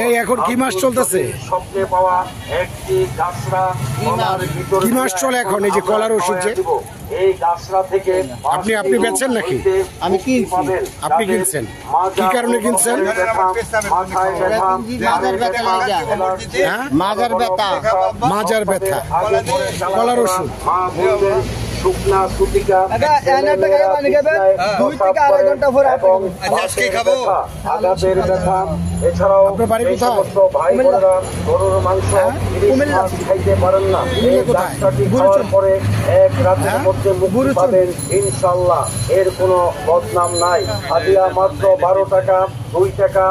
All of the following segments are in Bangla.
এই এখন কি মাস চলতেছে? স্বপ্নে পাওয়া একটি গাছরা কি মাস চলে এখন এই যে কলার ওষুধ যে এই গাছরা থেকে আপনি বেচছেন নাকি? আমি কিনছি। আপনি কিনছেন? কি কারণে কিনছেন? মাজার ব্যথা মাজার ব্যথা কলার ওষুধ। শুকনা সুতিকা আপনার বাড়ি কোথায়? গরুর মাংস খাইতে পারেন না, পরে এক রাতের মধ্যে মুক্তি পাবেন ইনশাল্লাহ। এর কোনো বদনাম নাই। হাদিয়া মাত্র 12 টাকা, 2 টাকা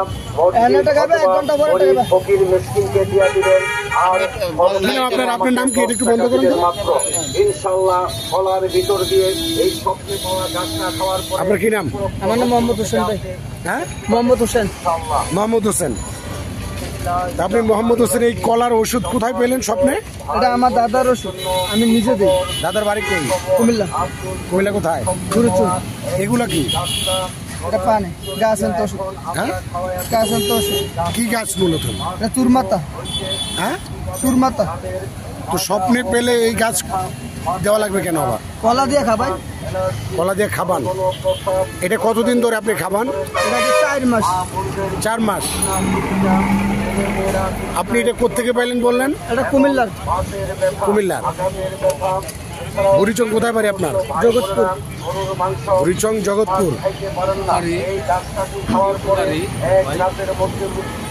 ফকির মিসকিনকে দিয়ে দিবেন। আর আপনার নাম কি? এটা একটু বন্ধ করুন মাত্র ইনশাল্লাহ ফলার ভিতর দিয়ে এই স্বপ্নে পাওয়া গাছটা খাওয়ার পরে। আপনার কি নাম? আমার নাম মোহাম্মদ হোসেন ভাই। হ্যাঁ, মোহাম্মদ হোসেন। মোহাম্মদ হোসেন। আপনি মোহাম্মদ হোসেন এই কলার ওষুধ কোথায় পেলেন স্বপ্নে? এটা আমার দাদার ওষুধ, আমি নিজে দিই। দাদার বাড়ি কই? কুমিল্লা। কুমিল্লা কোথায়? গুরুচুর। এগুলা কি? এটা পানি গাছ আনতে ওষুধ। হ্যাঁ, গাছ আনতে ওষুধ। কি গাছ মূলত? এটা চুরমাতা। হ্যাঁ, চুরমাতা। তো স্বপ্নে পেলে এই গাছ দেওয়া লাগবে কেন আবার? কলা দিয়ে খাবাই। কলা দিয়ে খাবান? এটা কতদিন ধরে আপনি খাবান? এটা 4 মাস। 4 মাস। আপনি এটা কোত্থেকে পাইলেন বললেন? এটা কুমিল্লার। কুমিল্লার। হরিচং কোথায় বাড়ি আপনার? জগৎপুর। হরিচং জগৎপুর।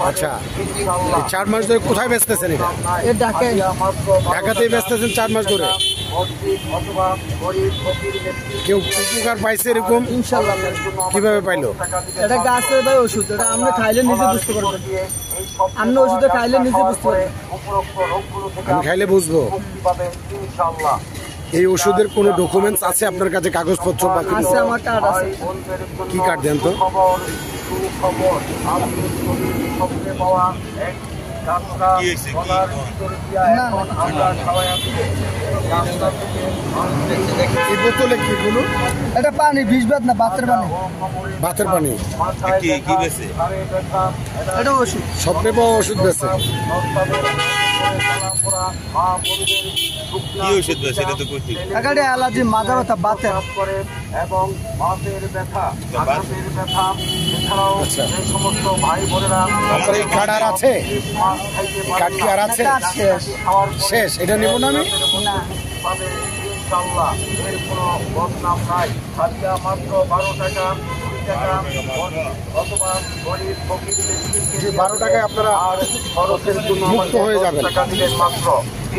আচ্ছা, 4 মাস ধরে কোথায় বেচতেছেন এটা? ঢাকায়। ঢাকাতেই বেচতেছেন 4 মাস ধরে? কেউ উপকার পাইছে এরকম? ইনশাল্লাহ। কিভাবে পাইলো? এটা গাছের ভাই ওষুধ, এটা আপনি খাইলে নিজে বুঝতে পারবেন। আপনি ওষুধে খাইলে নিজে বুঝতে পারবেন। আমি খাইলে বুঝবো। এই ওষুধের কোনো ডকুমেন্টস আছে আপনার কাছে, কাগজপত্র? আছে, আমার কার্ড আছে। কি কার্ড দেন তো? এই বোতলে কি গুলো? এটা পানি, বিষ বাত না, বাতের পানি। বাতের পানি? এটা ওষুধ। স্বপ্নে পাওয়া ওষুধ বেছে? এখানে অ্যালার্জি, মাজা ব্যথা, বাতের এবং বাতের ব্যথা, হাতের ব্যথা, এছাড়াও এই সমস্ত ভাই বোনেরা এই কার্ড আর আছে? কার্ড কি আর আছে? শেষ। এটা নেব না আমি? ইনশাল্লাহ এর কোনো বদনাম নাই। হাদিয়া মাত্র 12 টাকা, 2 টাকা অথবা গরিব ফকির মিসকিনকে 12 টাকায় আপনারা আর খরচের জন্য মুক্ত হয়ে যাবেন। টাকা দিলেন মাত্র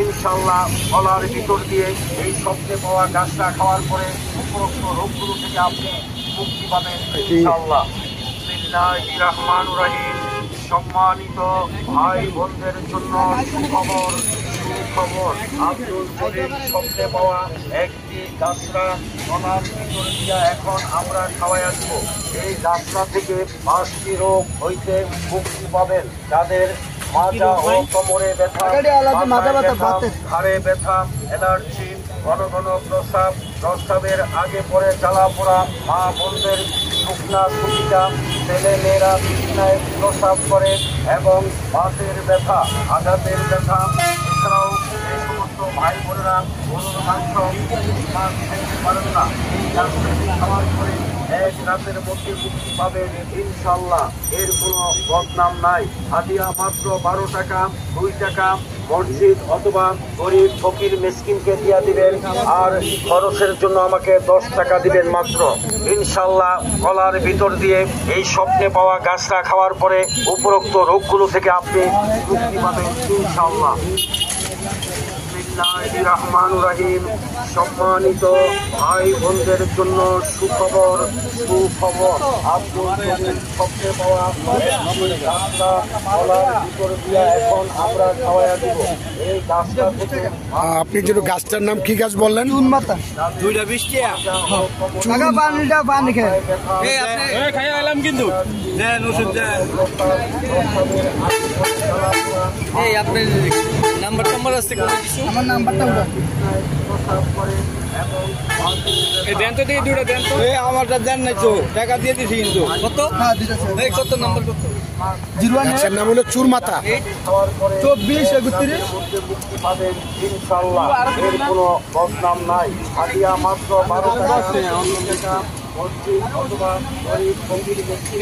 ইনশাল্লাহ। ফলার ভিতর দিয়ে এই স্বপ্নে পাওয়া গাছটা খাওয়ার পরে উপরোক্ত রোগগুলো থেকে আপনি মুক্তি পাবেন ইনশাল্লাহ। বিসমিল্লাহির রহমানির রহিম। সম্মানিত ভাই বোনদের জন্য সুখবর। আব্দুল জলিল স্বপ্নে পাওয়া একটি গাছরা গলার ভিতর দিয়া এখন আমরা খাওয়াইয়া দিব। এই গাছরা থেকে 5টি রোগ হইতে মুক্তি পাবেন। যাদের মাজা ও কোমরে ব্যথা, ঘাড়ে ব্যথা, অ্যালার্জি, ঘন ঘন প্রস্রাব, প্রস্রাবের আগে পরে জ্বালা পোড়া, মা বোনদের শুকনা সুবিধা, ছেলে মেয়েরা বিছানায় প্রস্রাব করে এবং বাতের ব্যথা, আঘাতের ব্যথা, এছাড়াও এই সমস্ত ভাই বোনেরা গরুর মাংস খেতে পারেন না, এই গাছটি খাওয়ার পরে 1 রাতের মধ্যে মুক্তি পাবেন ইনশাল্লাহ। এর কোনো বদনাম নাই। হাদিয়া মাত্র 12 টাকা, 2 টাকা মসজিদ অথবা গরিব ফকির মিসকিনকে দিয়া দিবেন। আর খরচের জন্য আমাকে 10 টাকা দিবেন মাত্র ইনশাল্লাহ। গলার ভিতর দিয়ে এই স্বপ্নে পাওয়া গাছটা খাওয়ার পরে উপরোক্ত রোগগুলো থেকে আপনি মুক্তি পাবেন ইনশাল্লাহ। বিসমিল্লাহির রহমানির রহিম। সম্মানিত ভাই বোনদের জন্য সুখবর। আব্দুল জলিল স্বপ্নে পাওয়া গাছটা গলার ভিতর দিয়ে এখন আমরা খাওয়াইয়া দিব। এই গাছটা থেকে আপনি যে গাছটার নাম কি গাছ বললেন? চুনমাতা। 2টা 20 টাকা। পানিটা পানি খেয়ে খাইয়া এলাম কিন্তু দেন ওষুধ দেন। এই আপনার নাম্বার আছে কোনো কিছু? আমার নাম্বারটা উঠান। এই দেন তো দেখি দুটো দেন তো। এই আমারটা দেন নাই তো, টাকা দিয়ে দিছি কিন্তু। কত? হ্যাঁ দিতেছে। এই কত নাম্বার কত? 01 গাছের নাম হলো চুরমাথা। 24 31 মুক্তি পাবেন ইনশাল্লাহ। এর কোনো বদনাম নাই। হাদিয়া মাত্র 12 টাকা। অন্য টাকা মসজিদ অথবা গরিব ফকির ব্যক্তি